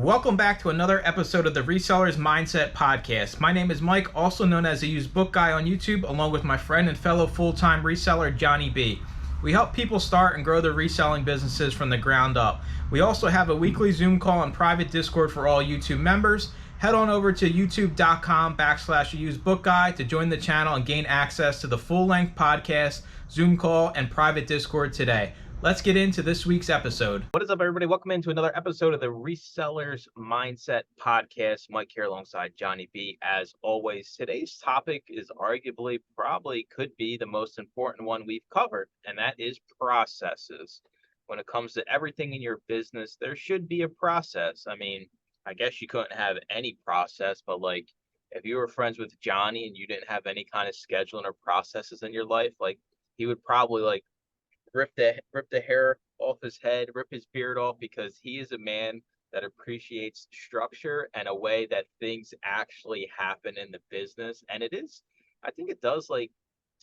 Welcome back to another episode of the Resellers Mindset Podcast. My name is Mike, also known as the Used Book Guy on YouTube, along with my friend and fellow full-time reseller, Johnny B. We help people start and grow their reselling businesses from the ground up. We also have a weekly Zoom call and private Discord for all YouTube members. Head on over to youtube.com/usedbookguy to join the channel and gain access to the full-length podcast, Zoom call, and private Discord today. Let's get into this week's episode. What is up, everybody? Welcome into another episode of the Resellers Mindset Podcast. Mike here alongside Johnny B. As always, today's topic is arguably probably could be the most important one we've covered, and that is processes. When it comes to everything in your business, there should be a process. I mean, I guess you couldn't have any process, but like if you were friends with Johnny and you didn't have any kind of scheduling or processes in your life, like he would probably like rip the hair off his head, rip his beard off, because he is a man that appreciates structure and a way that things actually happen in the business. And I think it does, like,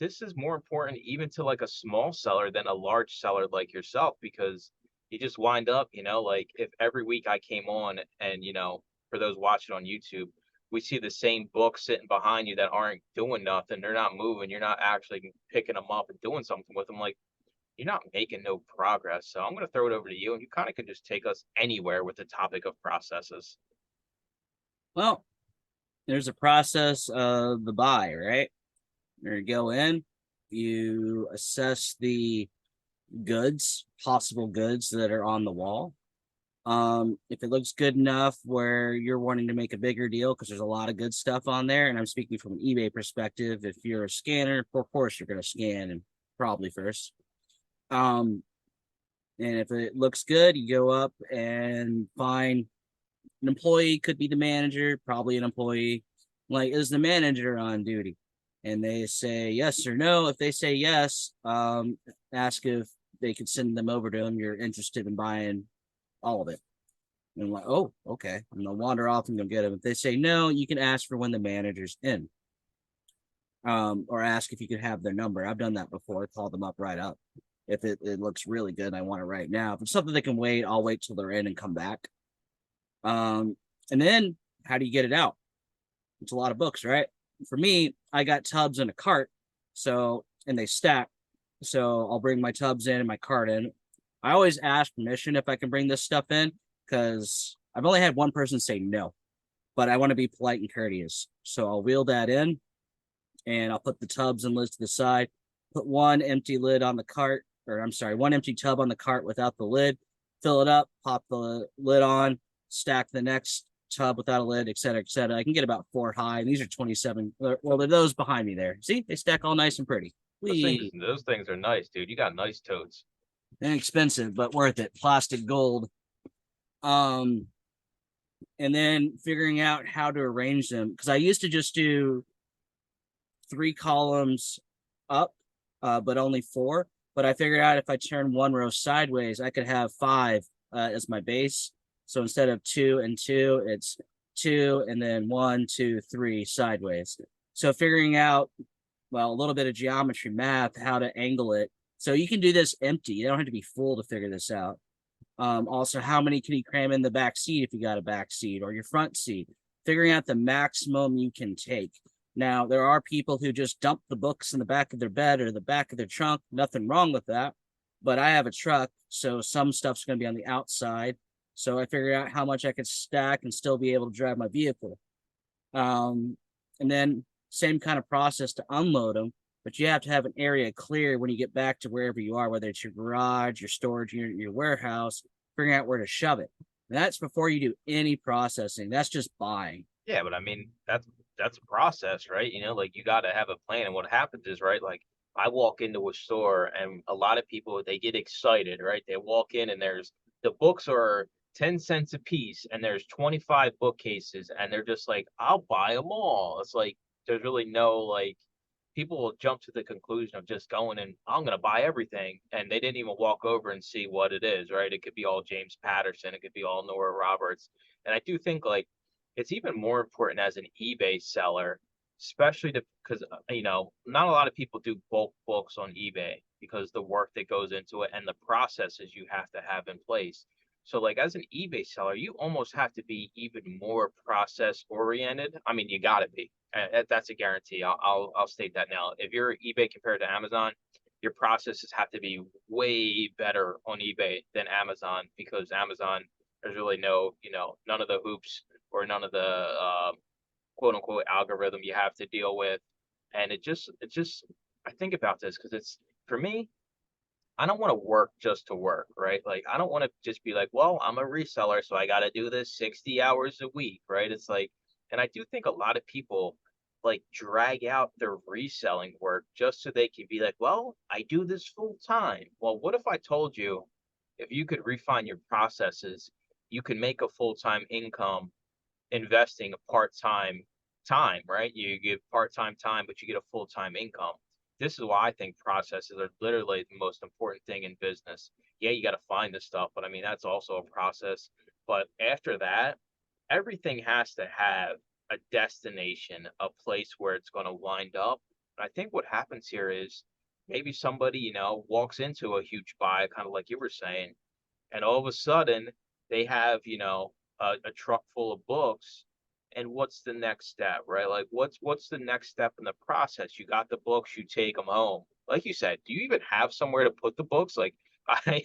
this is more important even to like a small seller than a large seller like yourself, because you just wind up, like if every week I came on and, for those watching on YouTube, we see the same books sitting behind you that aren't doing nothing. They're not moving. You're not actually picking them up and doing something with them. Like, you're not making no progress. So I'm going to throw it over to you, and you kind of can just take us anywhere with the topic of processes. Well, there's a process of the buy, right? You go in, you assess the possible goods that are on the wall. If it looks good enough where you're wanting to make a bigger deal, because there's a lot of good stuff on there, and I'm speaking from an eBay perspective. If you're a scanner, of course you're going to scan and probably first. And if it looks good, you go up and find an employee, could be the manager, probably an employee. Like, is the manager on duty? And they say yes or no. If they say yes, ask if they could send them over to them. You're interested in buying all of it. And I'm like, oh, okay. I'm gonna wander off and go get them. If they say no, you can ask for when the manager's in. Or ask if you could have their number. I've done that before. Call them up right up. If it looks really good and I want it right now. If it's something that can wait, I'll wait till they're in and come back. And then how do you get it out? It's a lot of books, right? For me, I got tubs in a cart, and they stack. So I'll bring my tubs in and my cart in. I always ask permission if I can bring this stuff in, because I've only had one person say no, but I want to be polite and courteous. So I'll wheel that in and I'll put the tubs and lids to the side, put one empty lid on the cart, one empty tub on the cart without the lid, fill it up, pop the lid on, stack the next tub without a lid, et cetera, et cetera. I can get about 4 high, and these are 27. Well, they're those behind me there. See, they stack all nice and pretty. Those things are nice, dude. You got nice totes. Inexpensive, but worth it. Plastic gold. And then figuring out how to arrange them, because I used to just do 3 columns up, but only 4. But I figured out if I turn 1 row sideways, I could have 5 as my base. So instead of 2 and 2, it's 2 and then 1, 2, 3 sideways. So figuring out, a little bit of geometry math, how to angle it. So you can do this empty. You don't have to be full to figure this out. Also, how many can you cram in the back seat if you got a back seat, or your front seat? Figuring out the maximum you can take. Now, there are people who just dump the books in the back of their bed or the back of their trunk. Nothing wrong with that. But I have a truck, so some stuff's going to be on the outside. So I figured out how much I could stack and still be able to drive my vehicle. And then same kind of process to unload them, but you have to have an area clear when you get back to wherever you are, whether it's your garage, your storage unit, your warehouse, figuring out where to shove it. And that's before you do any processing. That's just buying. Yeah, but I mean, that's a process, right? Like, you got to have a plan. And what happens is, right, like I walk into a store and a lot of people, they get excited, right? They walk in and the books are 10 cents a piece and there's 25 bookcases and they're just like, I'll buy them all. It's like, there's really no, like, people will jump to the conclusion of just going and I'm going to buy everything. And they didn't even walk over and see what it is, right? It could be all James Patterson. It could be all Nora Roberts. And I do think, like, it's even more important as an eBay seller, especially because, not a lot of people do bulk books on eBay because the work that goes into it and the processes you have to have in place. So like as an eBay seller, you almost have to be even more process oriented. I mean, you got to be. That's a guarantee. I'll state that now. If you're eBay compared to Amazon, your processes have to be way better on eBay than Amazon, because Amazon, there's really no, none of the hoops or none of the quote unquote algorithm you have to deal with. And it just I think about this because it's, for me, I don't want to work just to work, right? Like I don't want to just be like, well, I'm a reseller, so I got to do this 60 hours a week, right? It's like, and I do think a lot of people like drag out their reselling work just so they can be like, well, I do this full time. Well, what if I told you, if you could refine your processes, you can make a full-time income investing a part-time time, right? You give part-time time, but you get a full-time income. This is why I think processes are literally the most important thing in business. Yeah, you got to find this stuff, but I mean, that's also a process. But after that, everything has to have a destination, a place where it's going to wind up. And I think what happens here is maybe somebody, walks into a huge buy, kind of like you were saying, and all of a sudden they have, a truck full of books. And what's the next step, right? Like what's the next step in the process? You got the books, you take them home. Like you said, do you even have somewhere to put the books? Like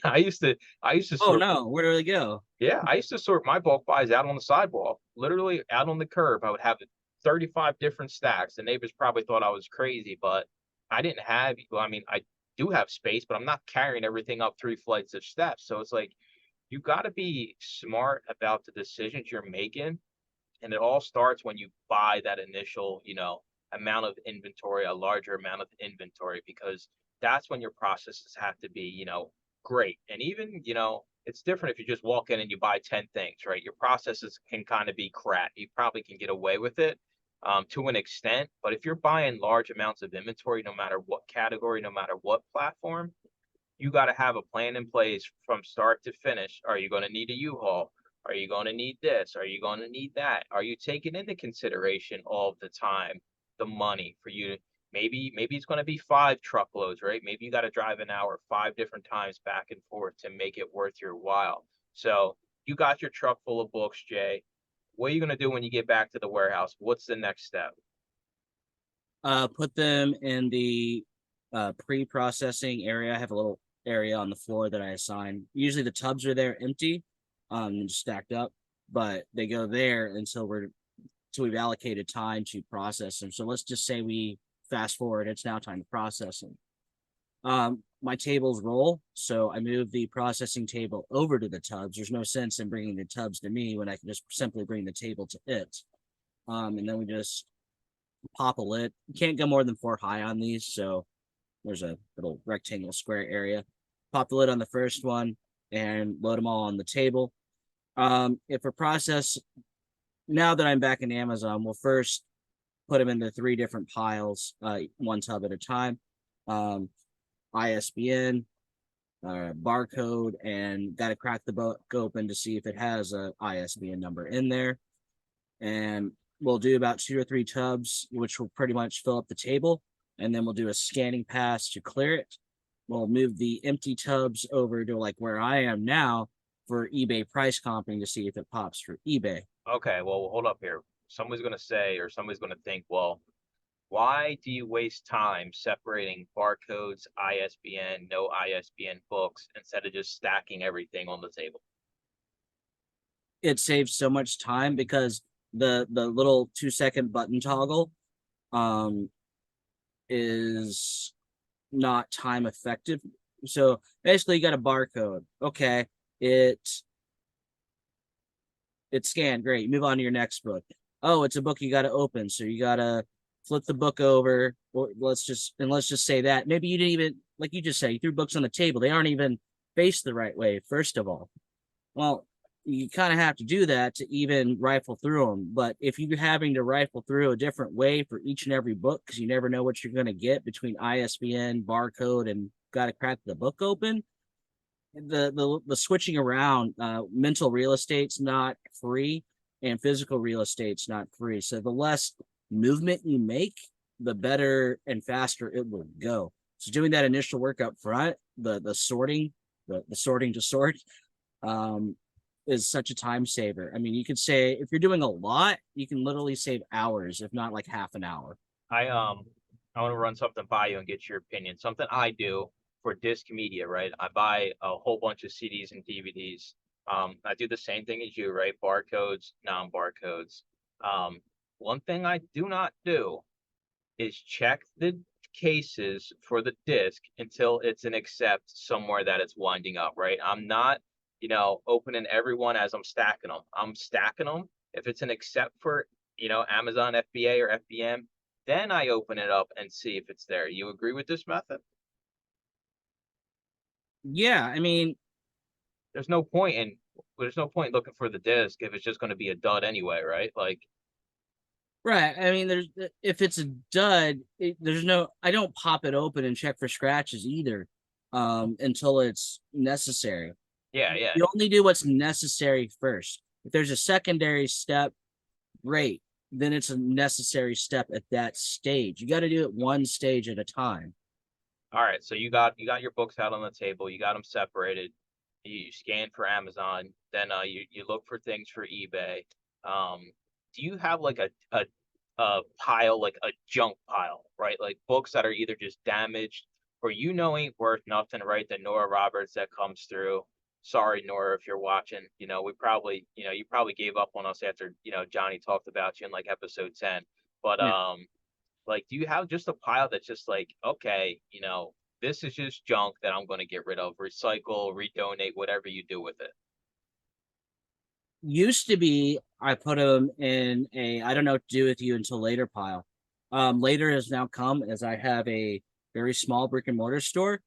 I used to Oh sort no, where do they go? yeah, I used to sort my bulk buys out on the sidewalk, literally out on the curb. I would have 35 different stacks. The neighbors probably thought I was crazy, but I didn't have, well, I mean, I do have space, but I'm not carrying everything up 3 flights of steps. So it's like, you got to be smart about the decisions you're making. And it all starts when you buy that initial, amount of inventory, a larger amount of inventory, because that's when your processes have to be, great. And even, it's different if you just walk in and you buy 10 things, right? Your processes can kind of be crap. You probably can get away with it to an extent. But if you're buying large amounts of inventory, no matter what category, no matter what platform, you got to have a plan in place from start to finish. Are you going to need a U-Haul? Are you going to need this? Are you going to need that? Are you taking into consideration all of the time, the money for you to, maybe it's going to be 5 truckloads, right? Maybe you got to drive an hour 5 different times back and forth to make it worth your while. So you got your truck full of books, Jay. What are you going to do when you get back to the warehouse? What's the next step? Put them in the pre-processing area. I have a little area on the floor that I assign. Usually the tubs are there empty, and just stacked up, but they go there until we've allocated time to process them. So let's just say we fast forward, it's now time to process them. My tables roll, so I move the processing table over to the tubs. There's no sense in bringing the tubs to me when I can just simply bring the table to it. And then we just pop a lid. You can't go more than 4 high on these, so there's a little rectangle square area. Pop the lid on the first one and load them all on the table. If a process, now that I'm back in Amazon, we'll first put them into 3 different piles, one tub at a time. ISBN, barcode, and got to crack the book open to see if it has a ISBN number in there. And we'll do about 2 or 3 tubs, which will pretty much fill up the table. And then we'll do a scanning pass to clear it. We'll move the empty tubs over to like where I am now for eBay price comping to see if it pops for eBay. Okay, well, hold up here. Somebody's going to say, or somebody's going to think, well, why do you waste time separating barcodes, ISBN, no ISBN books, instead of just stacking everything on the table? It saves so much time because the little 2-second button toggle um is not time effective. So basically you got a barcode. Okay, it it's scanned. Great. Move on to your next book. Oh, it's a book you got to open. So you got to flip the book over. Or let's just say that maybe you didn't even, like you just said, you threw books on the table. They aren't even faced the right way, first of all. Well, you kind of have to do that to even rifle through them. But if you're having to rifle through a different way for each and every book, because you never know what you're going to get between ISBN, barcode, and got to crack the book open, the switching around, mental real estate's not free and physical real estate's not free. So the less movement you make, the better and faster it will go. So doing that initial work up front, the sorting, the sorting to sort, is such a time saver. I mean, you could say if you're doing a lot, you can literally save hours, if not like half an hour. I want to run something by you and get your opinion. Something I do for disc media, right? I buy a whole bunch of CDs and DVDs. I do the same thing as you, right? Barcodes, non-barcodes. Um, One thing I do not do is check the cases for the disc until it's an accept somewhere that it's winding up, right? I'm not, opening every one as I'm stacking them. I'm stacking them. If it's an accept for, Amazon FBA or FBM, then I open it up and see if it's there. You agree with this method? Yeah, I mean, There's no point in there's no point looking for the disc if it's just going to be a dud anyway, right? Like, right. I mean, there's if it's a dud, there's no. I don't pop it open and check for scratches either, until it's necessary. yeah, yeah. You only do what's necessary first. If there's a secondary step, great. Then it's a necessary step at that stage. You got to do it one stage at a time. All right, so you got your books out on the table, you got them separated, you scan for Amazon, then you look for things for eBay. Do you have like a pile, like a junk pile, right? Like books that are either just damaged or ain't worth nothing, right? The Nora Roberts that comes through. Sorry, Nora, if you're watching. We probably, you probably gave up on us after, Johnny talked about you in like episode 10. But Yeah. like, do you have just a pile that's just like, okay, this is just junk that I'm going to get rid of, recycle, redonate, whatever you do with it? Used to be, I put them in a I don't know what to do with you until later pile. Later has now come as I have a very small brick and mortar store.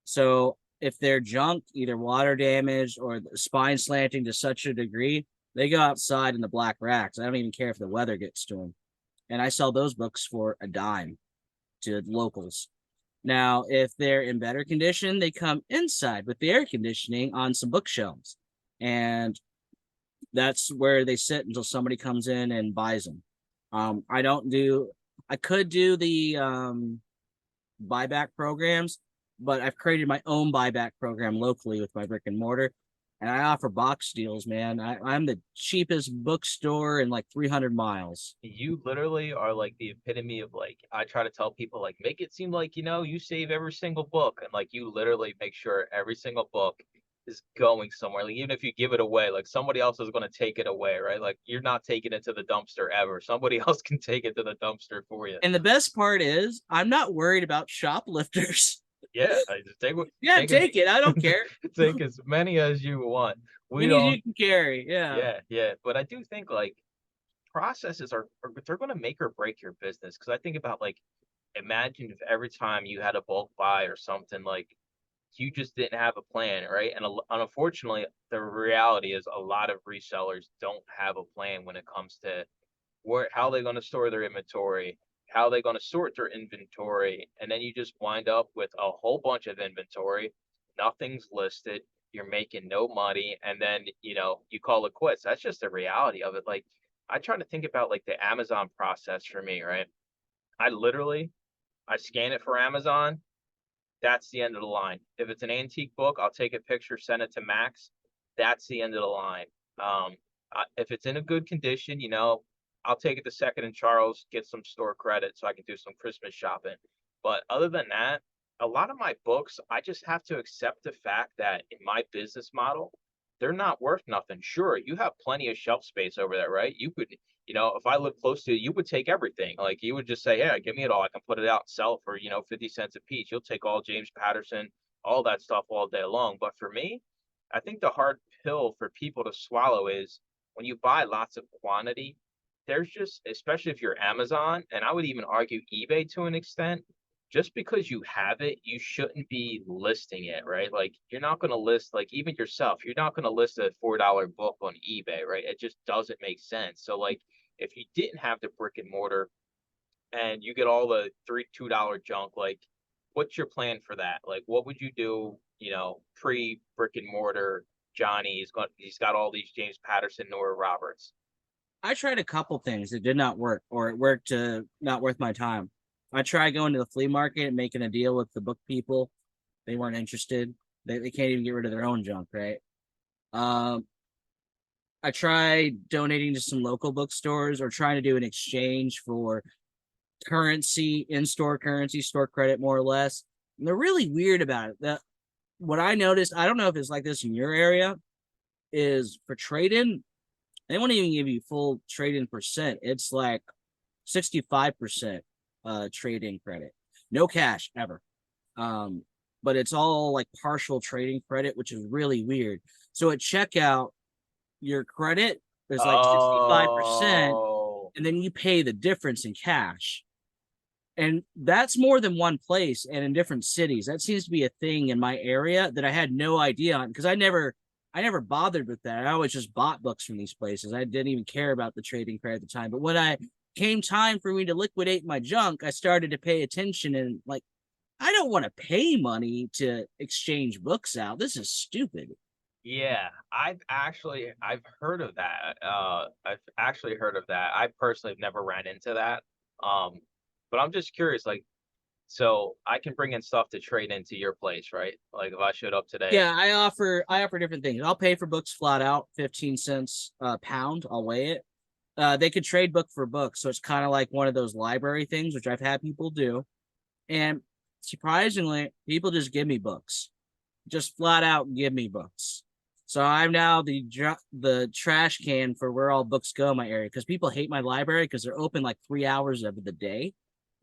So if they're junk, either water damaged or the spine slanting to such a degree, they go outside in the black racks. I don't even care if the weather gets to them. And I sell those books for a dime to locals. Now, if they're in better condition, they come inside with the air conditioning on some bookshelves. And that's where they sit until somebody comes in and buys them. I don't do, I could do the buyback programs, but I've created my own buyback program locally with my brick and mortar. And I offer box deals, man. I'm the cheapest bookstore in like 300 miles. You literally are like the epitome of like, I try to tell people, like, make it seem like, you save every single book. And like, you literally make sure every single book is going somewhere. Like, even if you give it away, like somebody else is going to take it away, right? Like, you're not taking it to the dumpster ever. Somebody else can take it to the dumpster for you. And the best part is, I'm not worried about shoplifters. Yeah, I just Yeah, take it. I don't care. take as many as you want. We Many don't. you can carry. Yeah. Yeah, yeah. But I do think like processes are they're going to make or break your business. Because I think about like, imagine if every time you had a bulk buy or something, like you just didn't have a plan, right? And unfortunately, the reality is a lot of resellers don't have a plan when it comes to how they're going to store their inventory, how they're going to sort their inventory, and then you just wind up with a whole bunch of inventory, nothing's listed, you're making no money, and then you call it quits. That's just the reality of it. Like, I try to think about like the Amazon process for me, right? I literally I scan it for Amazon. That's the end of the line. If it's an antique book, I'll take a picture, send it to Max. That's the end of the line. If it's in a good condition, I'll take it to Second and Charles, get some store credit so I can do some Christmas shopping. But other than that, a lot of my books, I just have to accept the fact that in my business model, they're not worth nothing. Sure, you have plenty of shelf space over there, right? You could, if I live close to you, you would take everything. Like, you would just say, "Yeah, give me it all. I can put it out and sell for, 50 cents a piece." You'll take all James Patterson, all that stuff all day long. But for me, I think the hard pill for people to swallow is when you buy lots of quantity, there's just, especially if you're Amazon, and I would even argue eBay to an extent, just because you have it, you shouldn't be listing it, right? Like, you're not going to list, like, even yourself, you're not going to list a $4 book on eBay, right? It just doesn't make sense. So, like, if you didn't have the brick and mortar and you get all the $2 junk, like, what's your plan for that? Like, what would you do, pre brick and mortar? He's got all these James Patterson, Nora Roberts. I tried a couple things. It did not work, or it worked not worth my time. I tried going to the flea market and making a deal with the book people. They weren't interested. They can't even get rid of their own junk, right? I tried donating to some local bookstores or trying to do an exchange for currency, in-store currency, store credit, more or less. And they're really weird about it. That what I noticed, I don't know if it's like this in your area, is for trade-in, they won't even give you full trade-in percent. It's like 65% trade-in credit. No cash ever. But it's all like partial trading credit, which is really weird. So at checkout, your credit is like 65%, Oh, and then you pay the difference in cash. And that's more than one place and in different cities. That seems to be a thing in my area that I had no idea on, because I never bothered with that. I always just bought books from these places. I didn't even care about the trading credit at the time. But when I came time for me to liquidate my junk, I started to pay attention, and like, I don't want to pay money to exchange books out. This is stupid. yeah. I've heard of that. I've actually heard of that. I personally have never ran into that. Um, but I'm just curious, like, so I can bring in stuff to trade into your place, right? Like if I showed up today. Yeah, I offer different things. I'll pay for books flat out, 15 cents a pound. I'll weigh it. They could trade book for book, so it's kind of like one of those library things, which I've had people do. And surprisingly, people just give me books, just flat out give me books. So I'm now the trash can for where all books go in my area, because people hate my library because they're open like 3 hours of the day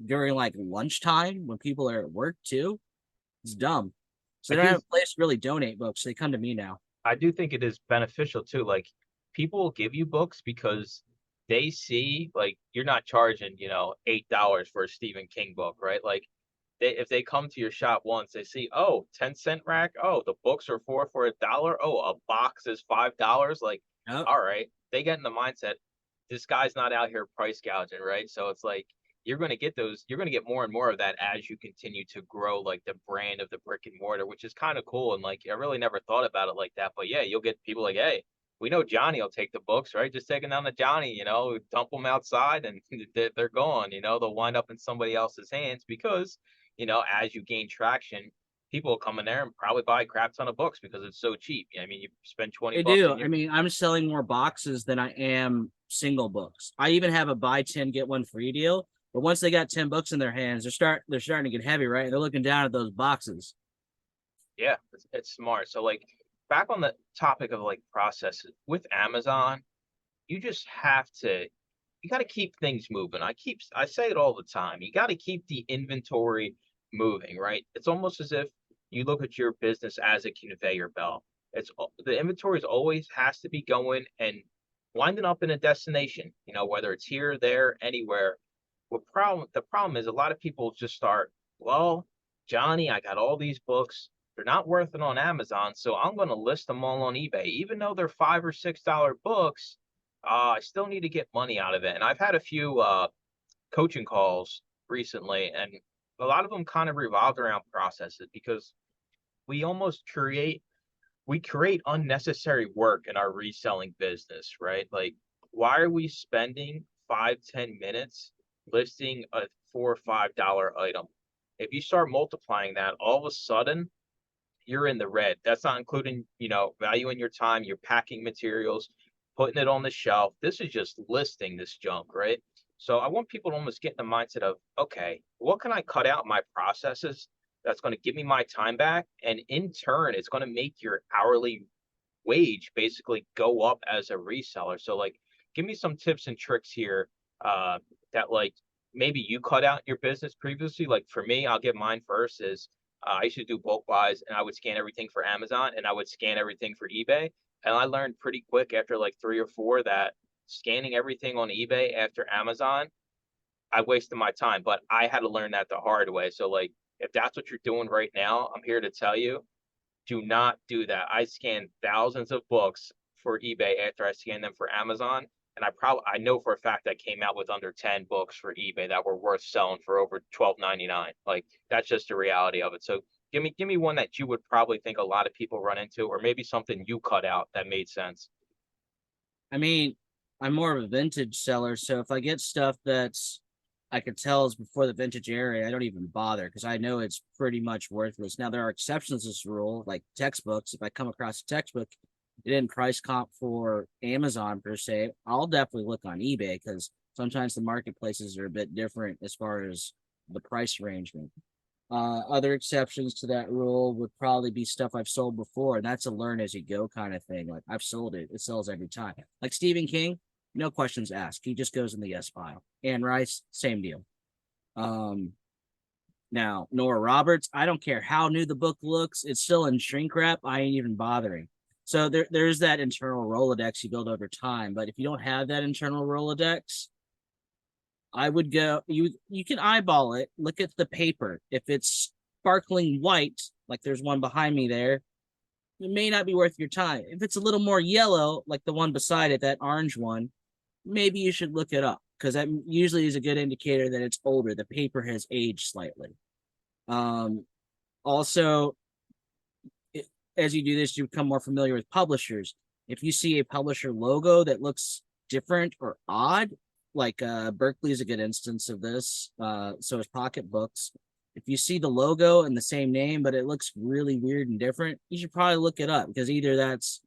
during like lunchtime when people are at work too. It's dumb. So I they don't do have a place to really donate books. They come to me now. I do think it is beneficial too. Like people will give you books because they see like you're not charging, $8 for a Stephen King book, right? Like if they come to your shop once, they see, oh, 10-cent rack. Oh, the books are four for $1. Oh, a box is $5. Like, Yep. all right. They get in the mindset, this guy's not out here price gouging, right? So it's like you're gonna get more and more of that as you continue to grow like the brand of the brick and mortar, which is kind of cool. And like I really never thought about it like that. But yeah, you'll get people like, hey, we know Johnny will take the books, right? Just taking down the Johnny, dump them outside and they're gone. They'll wind up in somebody else's hands because as you gain traction, people will come in there and probably buy a crap ton of books because it's so cheap. I mean, you spend 20 They bucks do. and I you mean, I'm selling more boxes than I am single books. I even have a buy 10 get one free deal. But once they got 10 books in their hands, they're starting to get heavy, right? And they're looking down at those boxes. yeah, it's smart. So like back on the topic of like processes with Amazon, you just have to you got to keep things moving. I say it all the time. You got to keep the inventory moving, right? It's almost as if you look at your business as a conveyor belt. The inventory is always has to be going and winding up in a destination, whether it's here, there, anywhere. The problem is a lot of people just start, well, Johnny, I got all these books. They're not worth it on Amazon, so I'm going to list them all on eBay, even though they're $5 or $6 books. I still need to get money out of it. And I've had a few coaching calls recently, and a lot of them kind of revolved around processes because we almost create unnecessary work in our reselling business, right? Like, why are we spending 5-10 minutes listing a $4 or $5 item? If you start multiplying that, all of a sudden you're in the red. That's not including, value in your time, your packing materials, putting it on the shelf. This is just listing this junk, right? So I want people to almost get in the mindset of, okay, what can I cut out in my processes that's going to give me my time back? And in turn, it's going to make your hourly wage basically go up as a reseller. So like, give me some tips and tricks here that like maybe you cut out in your business previously. Like for me, I'll give mine first is I used to do bulk buys and I would scan everything for Amazon and I would scan everything for eBay. And I learned pretty quick after like 3 or 4 that scanning everything on eBay after Amazon, I wasted my time, but I had to learn that the hard way. So like, if that's what you're doing right now, I'm here to tell you, do not do that. I scanned thousands of books for eBay after I scanned them for Amazon. And I know for a fact I came out with under 10 books for eBay that were worth selling for over $12.99. Like that's just the reality of it. So give me one that you would probably think a lot of people run into, or maybe something you cut out that made sense. I mean, I'm more of a vintage seller, so if I get stuff that's I could tell is before the vintage era, I don't even bother because I know it's pretty much worthless. Now there are exceptions to this rule, like textbooks. If I come across a textbook it didn't price comp for Amazon per se, I'll definitely look on eBay because sometimes the marketplaces are a bit different as far as the price arrangement. Other exceptions to that rule would probably be stuff I've sold before, and that's a learn as you go kind of thing. Like I've sold it, it sells every time. Like Stephen King, no questions asked. He just goes in the yes pile. Anne Rice, same deal. Now Nora Roberts, I don't care how new the book looks, it's still in shrink wrap. I ain't even bothering. So there's that internal Rolodex you build over time. But if you don't have that internal Rolodex, I would go, you can eyeball it, look at the paper. If it's sparkling white, like there's one behind me there, it may not be worth your time. If it's a little more yellow, like the one beside it, that orange one, maybe you should look it up because that usually is a good indicator that it's older. The paper has aged slightly. Also, as you do this, you become more familiar with publishers. If you see a publisher logo that looks different or odd, like Berkeley is a good instance of this. So is Pocketbooks. If you see the logo and the same name, but it looks really weird and different, you should probably look it up because either that's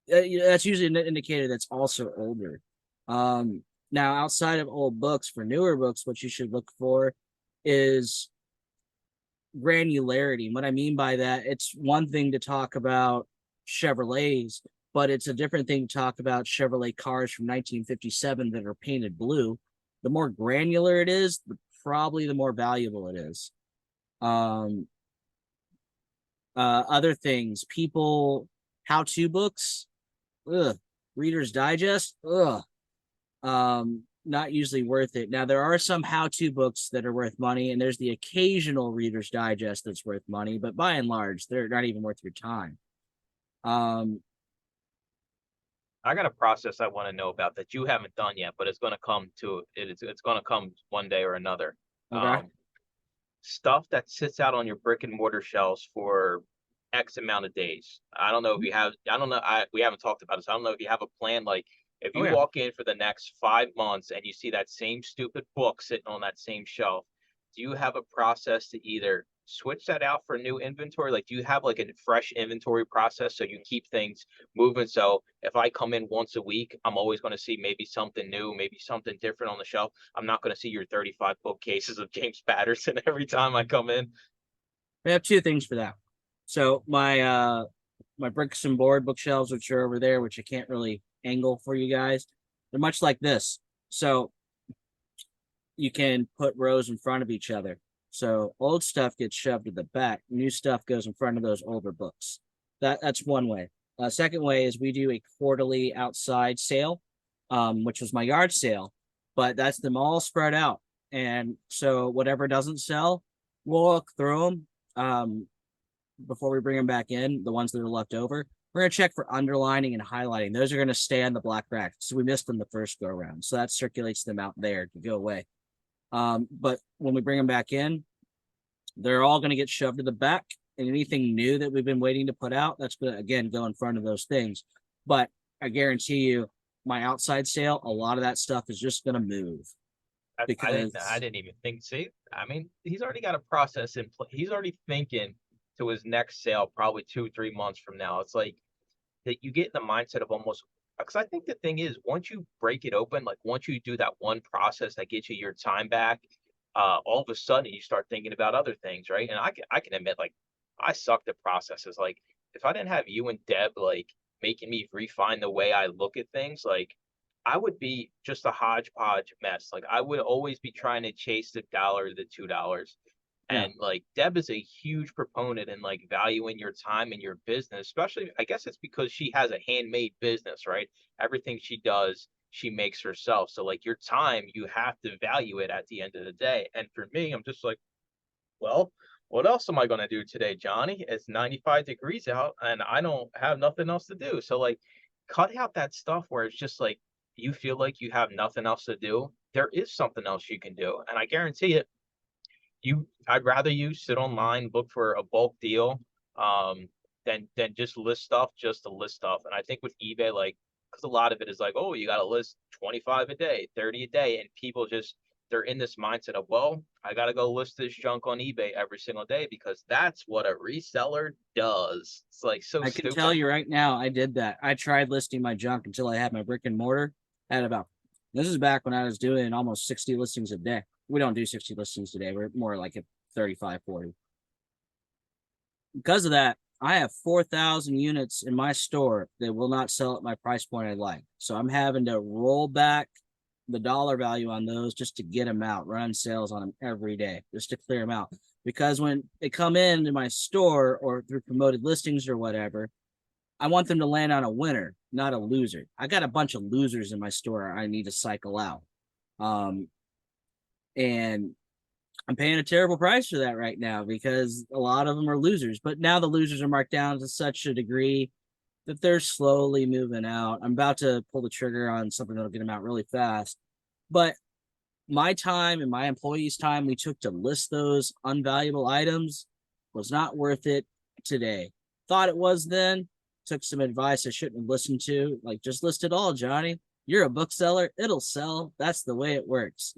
usually an indicator that's also older. Now, outside of old books, for newer books, what you should look for is granularity. What I mean by that, it's one thing to talk about Chevrolets, but it's a different thing to talk about Chevrolet cars from 1957 that are painted blue. The more granular it is, probably the more valuable it is. Other things, people, how-to books, Reader's Digest, not usually worth it. Now, there are some how-to books that are worth money, and there's the occasional Reader's Digest that's worth money, but by and large, they're not even worth your time. I got a process I want to know about that you haven't done yet, but it's going to come to it. It's going to come one day or another. Okay. Stuff that sits out on your brick and mortar shelves for X amount of days. I don't know if you have. I don't know. We haven't talked about this. I don't know if you have a plan. Like if you walk in for the next 5 months and you see that same stupid book sitting on that same shelf, do you have a process to either switch that out for new inventory? Like, do you have like a fresh inventory process so you keep things moving? So if I come in once a week, I'm always going to see maybe something new, maybe something different on the shelf. I'm not going to see your 35 bookcases of James Patterson every time I come in. We have two things for that. So my bricks and board bookshelves, which are over there, which I can't really angle for you guys, they're much like this. So you can put rows in front of each other. So old stuff gets shoved to the back, new stuff goes in front of those older books. That's one way. Second way is we do a quarterly outside sale, which was my yard sale, but that's them all spread out. And so whatever doesn't sell, we'll look through them before we bring them back in, the ones that are left over. We're going to check for underlining and highlighting. Those are going to stay on the black rack. So we missed them the first go around. So that circulates them out there to go away. But when we bring them back in, they're all going to get shoved to the back. And anything new that we've been waiting to put out, that's going to, again, go in front of those things. But I guarantee you, my outside sale, a lot of that stuff is just going to move. Because I didn't even think. See, I mean, he's already got a process in place. He's already thinking to his next sale, probably 2-3 months from now. It's like that you get in the mindset of almost, because I think the thing is, once you break it open, like once you do that one process that gets you your time back, all of a sudden you start thinking about other things, right? And I can admit, like, I sucked at processes. Like, if I didn't have you and Deb like making me refine the way I look at things, like I would be just a hodgepodge mess. Like I would always be trying to chase the dollar, the $2. Yeah. And like Deb is a huge proponent in like valuing your time and your business, especially I guess it's because she has a handmade business, right? Everything she does, she makes herself. So like your time, you have to value it at the end of the day. And for me, I'm just like, well, what else am I going to do today, Johnny? It's 95 degrees out and I don't have nothing else to do. So like cut out that stuff where it's just like you feel like you have nothing else to do. There is something else you can do. And I guarantee it, I'd rather you sit online, look for a bulk deal, than just list stuff just to list stuff. And I think with eBay, like, because a lot of it is like, oh, you got to list 25 a day, 30 a day, and people just they're in this mindset of, well, I got to go list this junk on eBay every single day because that's what a reseller does. It's like so I can stupid. tell you right now, I did that. I tried listing my junk until I had my brick and mortar. This is back when I was doing almost 60 listings a day. We don't do 60 listings today. We're more like at 35, 40. Because of that, I have 4,000 units in my store that will not sell at my price point I like. So I'm having to roll back the dollar value on those just to get them out, run sales on them every day, just to clear them out. Because when they come into my store or through promoted listings or whatever, I want them to land on a winner, not a loser. I got a bunch of losers in my store I need to cycle out. And I'm paying a terrible price for that right now because a lot of them are losers. But now the losers are marked down to such a degree that they're slowly moving out. I'm about to pull the trigger on something that'll get them out really fast. But my time and my employees' time we took to list those unvaluable items was not worth it today. Thought it was then. Took some advice I shouldn't have listened to. Like, just list it all, Johnny. You're a bookseller. It'll sell. That's the way it works.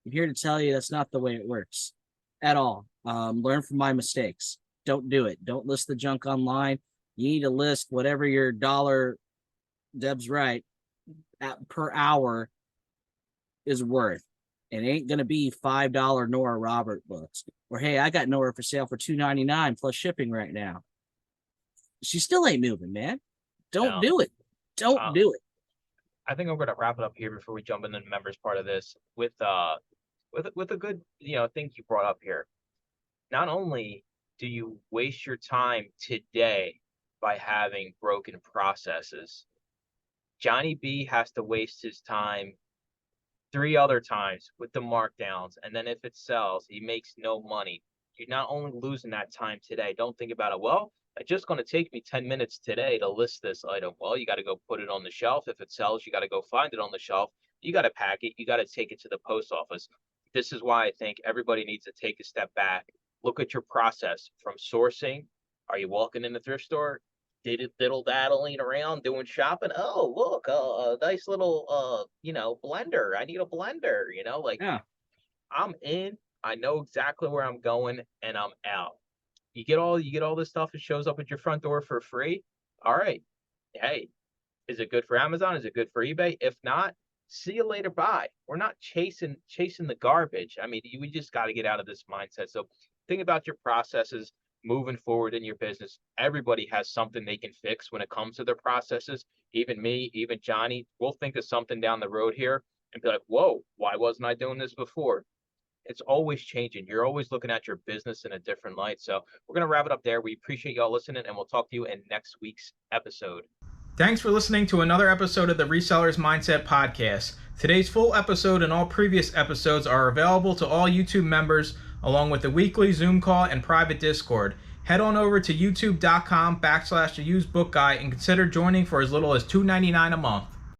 I'm here to tell you that's not the way it works at all. Learn from my mistakes. Don't do it. Don't list the junk online. You need to list whatever your dollar, Deb's right, per hour is worth. It ain't going to be $5 Nora Robert books. Or, hey, I got Nora for sale for $2.99 plus shipping right now. She still ain't moving, man. Don't do it. Don't do it. I think I'm going to wrap it up here before we jump into the members part of this with a good, thing you brought up here. Not only do you waste your time today by having broken processes, Johnny B has to waste his time 3 other times with the markdowns. And then if it sells, he makes no money. You're not only losing that time today. Don't think about it. Well, it's just going to take me 10 minutes today to list this item. Well, you got to go put it on the shelf. If it sells, you got to go find it on the shelf. You got to pack it. You got to take it to the post office. This is why I think everybody needs to take a step back. Look at your process from sourcing. Are you walking in the thrift store? Diddle-daddling around doing shopping? Oh, look, a nice little, blender. I need a blender, Yeah. I'm in. I know exactly where I'm going, and I'm out. You get all this stuff. It shows up at your front door for free. All right. Hey, is it good for Amazon? Is it good for eBay? If not, see you later. Bye. We're not chasing the garbage. I mean, we just got to get out of this mindset. So think about your processes moving forward in your business. Everybody has something they can fix when it comes to their processes. Even me, even Johnny, we'll think of something down the road here and be like, whoa, why wasn't I doing this before? It's always changing. You're always looking at your business in a different light. So we're going to wrap it up there. We appreciate y'all listening, and we'll talk to you in next week's episode. Thanks for listening to another episode of the Resellers Mindset Podcast. Today's full episode and all previous episodes are available to all YouTube members, along with the weekly Zoom call and private Discord. Head on over to youtube.com/the used book guy and consider joining for as little as $2.99 a month.